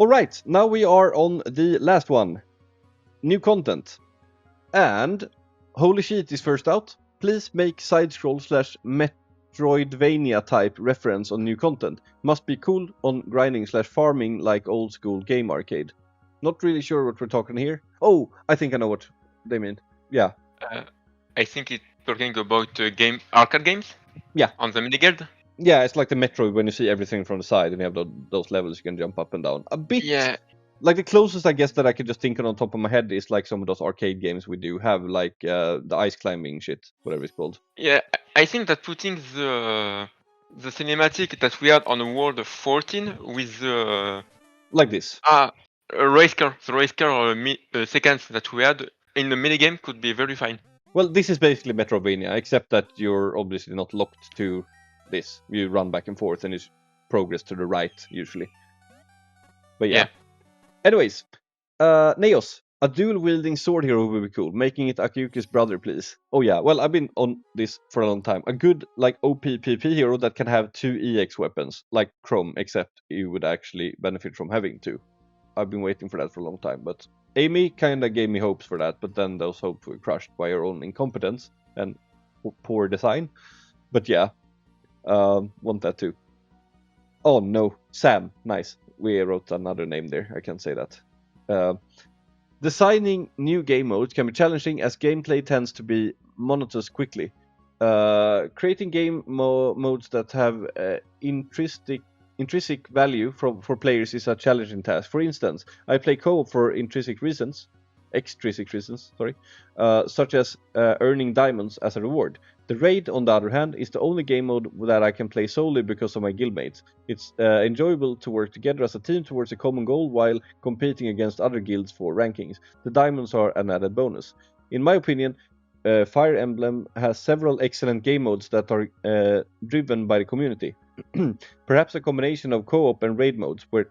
Alright, now we are on the last one. New content. And HoleeSheet is first out. Please make side-scroll / Metroidvania type reference on new content. Must be cool on grinding / farming like old school game arcade. Not really sure what we're talking here. Oh, I think I know what they mean. Yeah. I think it's talking about arcade games. Yeah. On the mini-guild. Yeah, it's like the Metroid when you see everything from the side and you have those levels you can jump up and down. A bit. Yeah. Like the closest I guess that I could just think on top of my head is like some of those arcade games we do have, like the ice climbing shit, whatever it's called. Yeah, I think that putting the cinematic that we had on the World 14 with the like this. race car, sequence that we had in the minigame could be very fine. Well, this is basically Metroidvania, except that you're obviously not locked to this. You run back and forth and it's progress to the right usually. But yeah. Anyways, Naoas, a dual-wielding sword hero would be cool. Making it Akiyuki's brother, please. Oh yeah, well, I've been on this for a long time. A good, like, OP PP hero that can have 2 EX weapons, like Chrome, except you would actually benefit from having 2. I've been waiting for that for a long time, but Amy kinda gave me hopes for that, but then those hopes were crushed by her own incompetence and poor design. But yeah, want that too. Oh no, Sam, nice. We wrote another name there, I can't say that. Designing new game modes can be challenging as gameplay tends to be monotonous quickly. Creating game modes that have intrinsic value for players is a challenging task. For instance, I play co-op for extrinsic reasons, such as earning diamonds as a reward. The raid, on the other hand, is the only game mode that I can play solely because of my guildmates. It's enjoyable to work together as a team towards a common goal while competing against other guilds for rankings. The diamonds are an added bonus. In my opinion, Fire Emblem has several excellent game modes that are driven by the community. Perhaps a combination of co-op and raid modes where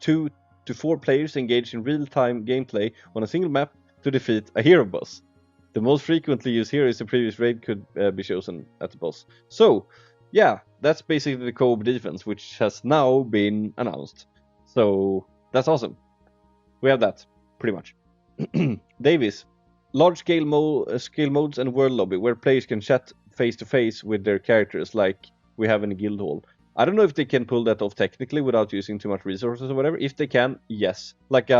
2 to 4 players engage in real-time gameplay on a single map to defeat a hero boss. The most frequently used heroes in previous raid could be chosen at the boss. So, yeah, that's basically the co-op defense, which has now been announced. So, that's awesome. We have that, pretty much. Davis, large-scale modes and world lobby, where players can chat face-to-face with their characters like we have in a guild hall. I don't know if they can pull that off technically without using too much resources or whatever. If they can, yes. Like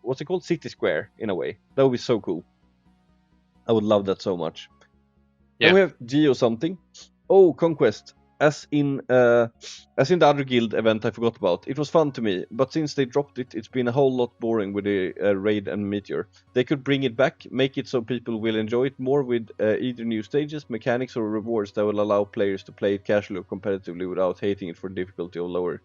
what's it called? City Square, in a way. That would be so cool. I would love that so much. Yeah. And we have Geo something. Oh, Conquest. As in the other guild event I forgot about. It was fun to me, but since they dropped it, it's been a whole lot boring with the raid and meteor. They could bring it back, make it so people will enjoy it more with either new stages, mechanics, or rewards that will allow players to play it casually or competitively without hating it for difficulty or lower.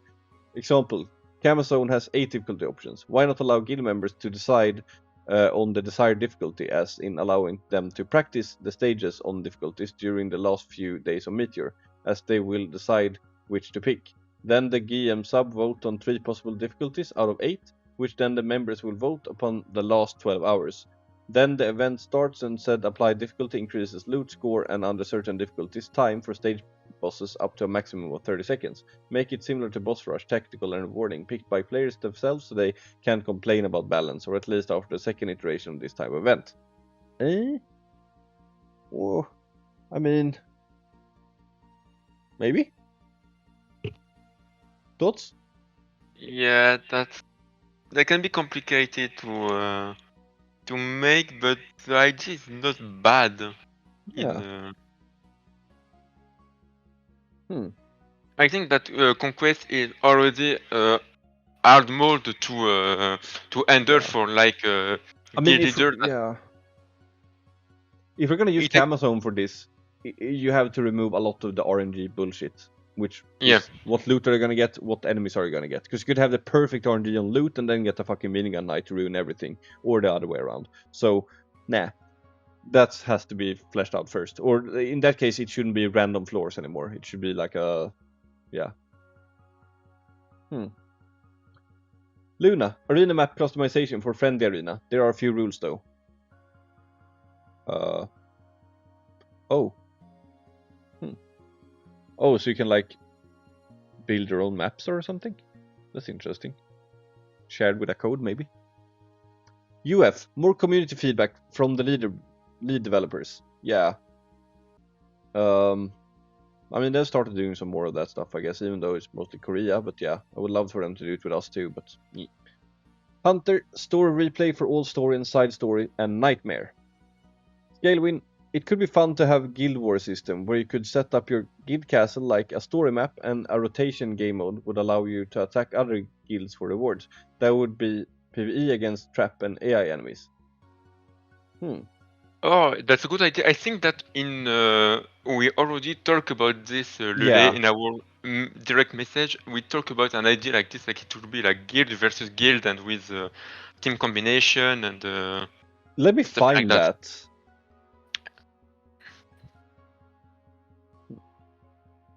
Example, Camazone has 8 difficulty options. Why not allow guild members to decide on the desired difficulty, as in allowing them to practice the stages on difficulties during the last few days of Meteor, as they will decide which to pick. Then the GM sub-vote on 3 possible difficulties out of 8, which then the members will vote upon the last 12 hours. Then the event starts and said applied difficulty increases loot score and under certain difficulties time for stage bosses up to a maximum of 30 seconds. Make it similar to Boss Rush, tactical and rewarding, picked by players themselves so they can't complain about balance, or at least after the second iteration of this type of event. Oh, I mean, maybe? Thoughts? Yeah, that can be complicated to make, but the idea is not bad. Yeah. I think that Conquest is already hard mode to handle for like I mean, guild leader. if we're gonna use It take- Camazone for this, you have to remove a lot of the RNG bullshit, which Yeah. is what loot are you gonna get, what enemies are you gonna get. Because you could have the perfect RNG on loot and then get a fucking minigun knight to ruin everything, or the other way around. So, nah, that has to be fleshed out first. Or in that case, it shouldn't be random floors anymore. It should be like a, yeah. Luna, arena map customization for friendly arena. There are a few rules though. Oh, so you can like build your own maps or something? That's interesting. shared with a code maybe. UF, more community feedback from the lead developers. Yeah. I mean, they've started doing some more of that stuff, I guess, even though it's mostly Korea. But yeah, I would love for them to do it with us too. But yeah. Hunter, story replay for all story and side story, and Nightmare. Scelewyn, it could be fun to have Guild War system where you could set up your guild castle like a story map, and a rotation game mode would allow you to attack other guilds for rewards. That would be PvE against trap and AI enemies. Oh, that's a good idea. I think that we already talked about this, Lulleh, Yeah. in our direct message. We talk about an idea like this, like it would be like guild versus guild, and with team combination and Let me stuff like find that. that.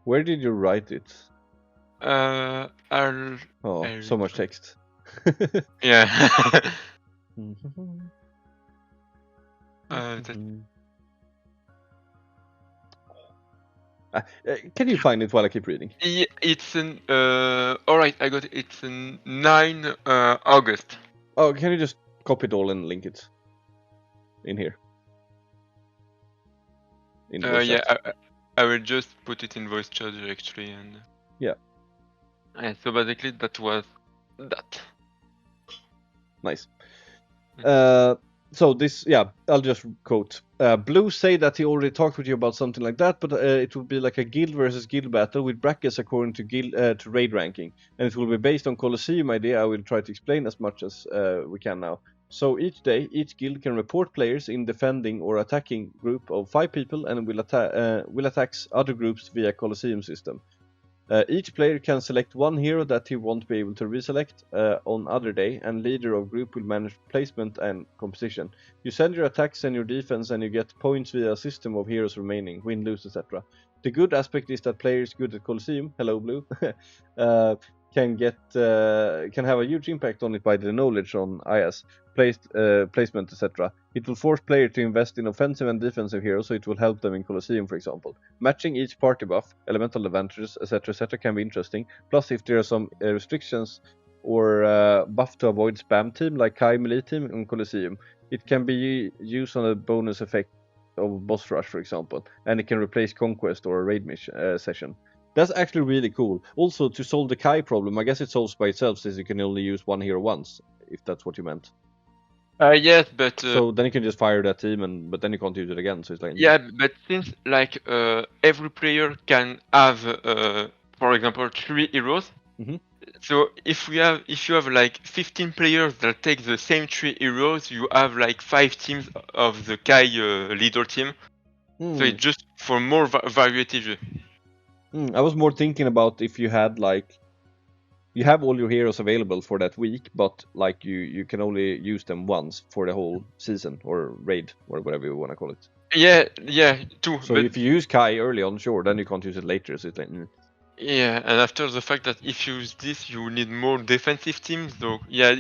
Where did you write it? So much text. Yeah. Can you find it while I keep reading? Yeah, it's an all right, I got it. It's in 9 August. Oh, can you just copy it all and link it in here? In voice Yeah, chat. I will just put it in voice chat actually, and yeah. So basically that was that. Nice. So this, yeah, I'll just quote. Bloo say that he already talked with you about something like that, but it will be like a guild versus guild battle with brackets according to guild to raid ranking, and it will be based on Colosseum idea. I will try to explain as much as we can now. So each day, each guild can report players in defending or attacking group of 5 people, and will attack other groups via Colosseum system. Each player can select one hero that he won't be able to reselect on other day, and leader of group will manage placement and composition. You send your attacks and your defense, and you get points via a system of heroes remaining, win, lose, etc. The good aspect is that players good at Colosseum, hello Blue, can have a huge impact on it by the knowledge on IS, placement, etc. It will force players to invest in offensive and defensive heroes, so it will help them in Colosseum, for example. Matching each party buff, elemental advantages, etc., can be interesting. Plus, if there are some restrictions or buff to avoid spam team, like Khyr melee team in Colosseum, it can be used on a bonus effect of boss rush, for example, and it can replace conquest or a raid mission session. That's actually really cool. Also, to solve the Khyr problem, I guess it solves by itself, since you can only use one hero once, if that's what you meant. Yes, but so then you can just fire that team, but then you can't use it again. So it's like yeah, but since like every player can have, for example, 3 heroes. Mhm. So if you have like 15 players that take the same 3 heroes, you have like 5 teams of the Khyr leader team. So it's just for more variety. I was more thinking about if you had like, you have all your heroes available for that week, but like you can only use them once for the whole season or raid or whatever you want to call it. Yeah, too. So if you use Khyr early on, sure, then you can't use it later. So it's like. Yeah, and after the fact that if you use this, you need more defensive teams, though. Yeah.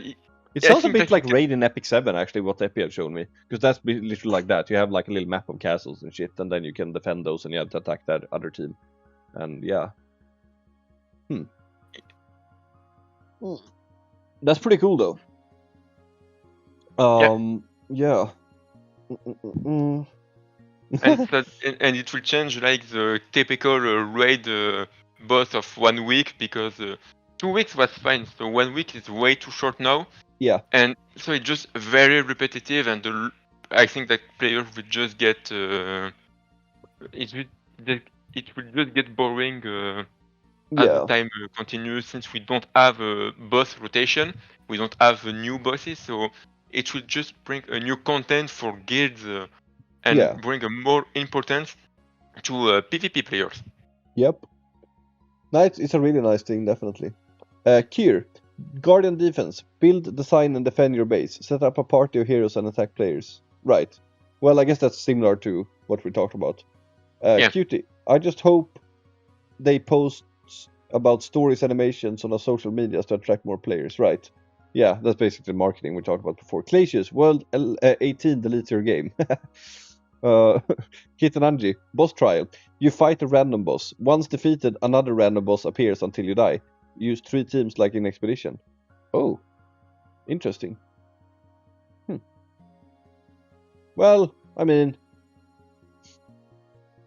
It sounds a bit like Raid in Epic 7, actually, what Epi had shown me. Because that's literally like that. You have like a little map of castles and shit, and then you can defend those and you have to attack that other team. And yeah. That's pretty cool, though. Yeah. And it will change like the typical raid boss of 1 week, because 2 weeks was fine. So 1 week is way too short now. Yeah. And so it's just very repetitive, and I think that players will just get it will just get boring as the time continues, since we don't have a boss rotation, we don't have new bosses, so it will just bring a new content for guilds and bring a more importance to PvP players. Yep. Nice. It's a really nice thing, definitely. Khyr, Guardian defense. Build, design, and defend your base. Set up a party of heroes and attack players. Right. Well, I guess that's similar to what we talked about. Cutie, I just hope they post about stories animations on our social medias to attract more players. Right. Yeah, that's basically marketing we talked about before. Clacius, World 18 deletes your game. Kitananji, boss trial. You fight a random boss. Once defeated, another random boss appears until you die. Use 3 teams like in Expedition. Oh. Interesting. Well, I mean,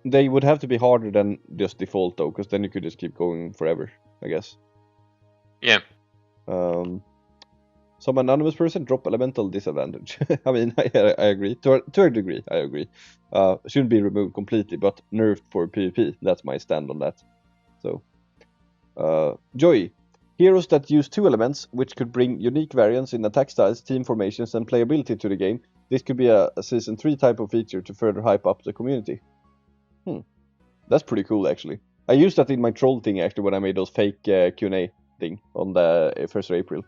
they would have to be harder than just default though, because then you could just keep going forever, I guess. Yeah. Some anonymous person drop elemental disadvantage. I mean, I agree to a degree. I agree. Shouldn't be removed completely, but nerfed for PvP. That's my stand on that. So, Joy, heroes that use 2 elements, which could bring unique variants in attack styles, team formations, and playability to the game. This could be a season 3 type of feature to further hype up the community. That's pretty cool, actually. I used that in my troll thing actually when I made those fake Q&A thing on the 1st of April.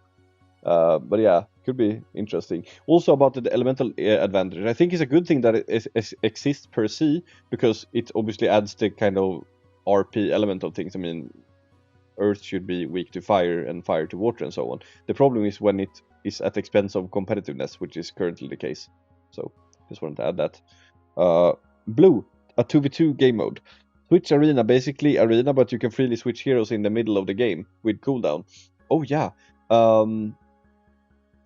But yeah, could be interesting. Also about the elemental advantage, I think it's a good thing that it exists per se, because it obviously adds the kind of RP element of things. I mean, Earth should be weak to fire and fire to water and so on. The problem is when it is at the expense of competitiveness, which is currently the case. So just wanted to add that. Bloo, a 2v2 game mode. Switch arena, basically arena, but you can freely switch heroes in the middle of the game with cooldown. Oh yeah.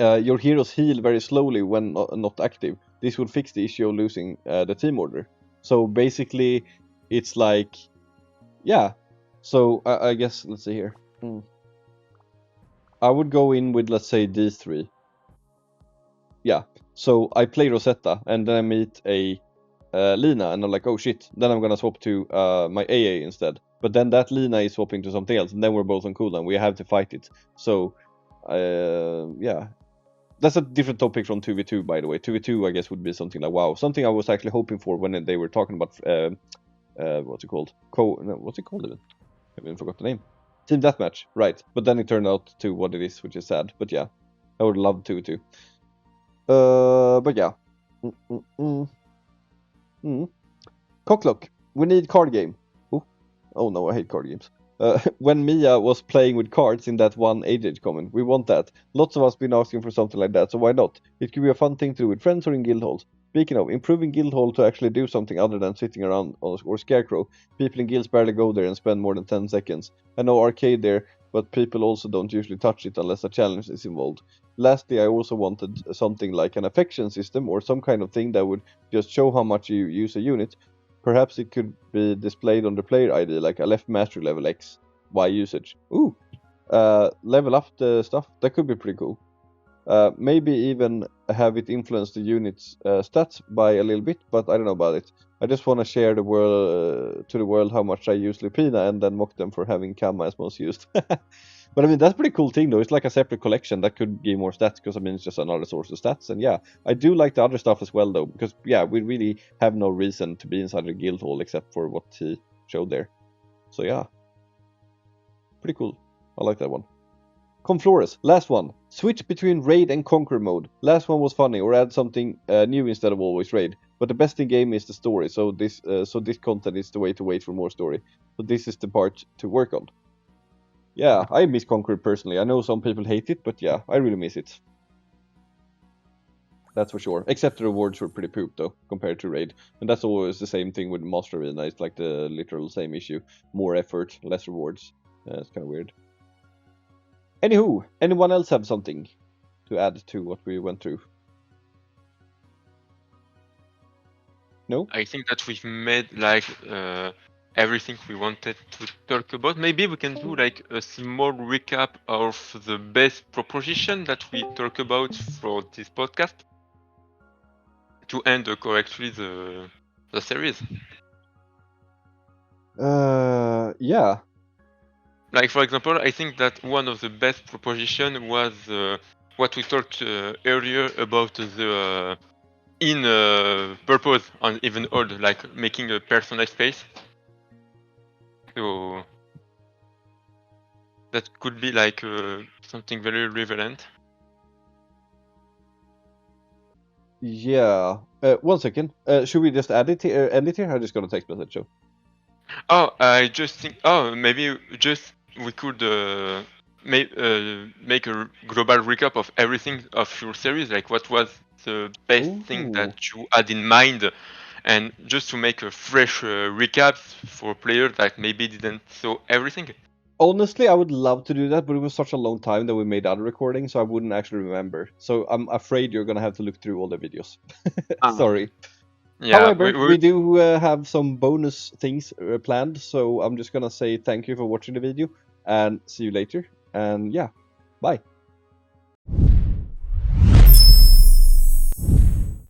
Your heroes heal very slowly when not active. This would fix the issue of losing the team order. So basically, it's like, yeah. So I guess, let's see here. I would go in with, let's say, these 3. Yeah. So I play Rosetta, and then I meet a Lina, and I'm like, oh shit. Then I'm gonna swap to my AA instead. But then that Lina is swapping to something else, and then we're both on cooldown. We have to fight it. So, yeah. That's a different topic from 2v2, by the way. 2v2, I guess, would be something like, wow, something I was actually hoping for when they were talking about, what's it called? What's it called even? I even forgot the name. Team Deathmatch, right. But then it turned out to what it is, which is sad. But yeah, I would love 2v2. But yeah. Cockclock, we need card game. Oh no, I hate card games. When Mia was playing with cards in that one age comment, we want that. Lots of us been asking for something like that, so why not? It could be a fun thing to do with friends or in guild halls. Speaking of, improving guild hall to actually do something other than sitting around or scarecrow. People in guilds barely go there and spend more than 10 seconds. I know arcade there, but people also don't usually touch it unless a challenge is involved. Lastly, I also wanted something like an affection system or some kind of thing that would just show how much you use a unit. Perhaps it could be displayed on the player ID, like a left mastery level X, Y usage. Ooh, level up the stuff. That could be pretty cool. Maybe even have it influence the unit's stats by a little bit, but I don't know about it. I just want to share the world to the world how much I use Lupina and then mock them for having Kama as most used. But I mean, that's a pretty cool thing though. It's like a separate collection that could give more stats, because I mean, it's just another source of stats. And yeah, I do like the other stuff as well though, because yeah, we really have no reason to be inside the guild hall except for what he showed there. So yeah, pretty cool. I like that one. Conflores, last one. Switch between raid and conquer mode. Last one was funny, or add something new instead of always raid. But the best in game is the story, so this content is the way to wait for more story. So this is the part to work on. Yeah, I miss Conquer personally. I know some people hate it, but yeah, I really miss it. That's for sure. Except the rewards were pretty poop though, compared to Raid. And that's always the same thing with Master Arena. It's like the literal same issue. More effort, less rewards. It's kind of weird. Anywho, anyone else have something to add to what we went through? No? I think that we've made like everything we wanted to talk about. Maybe we can do like a small recap of the best proposition that we talk about for this podcast to end correctly the series. Yeah. Like for example, I think that one of the best proposition was what we talked earlier about the in purpose on even old, like making a personalized space. So that could be like something very relevant. Yeah. 1 second. Should we just add it here? End it here? I just got a text message. So. Oh, I just think. Oh, maybe just we could make a global recap of everything of your series. Like, what was the best thing that you had in mind, and just to make a fresh recap for players that maybe didn't saw everything. Honestly, I would love to do that, but it was such a long time that we made other recordings, so I wouldn't actually remember. So I'm afraid you're gonna have to look through all the videos. Sorry. Yeah, However, we do have some bonus things planned, so I'm just gonna say thank you for watching the video, and see you later. And yeah, bye.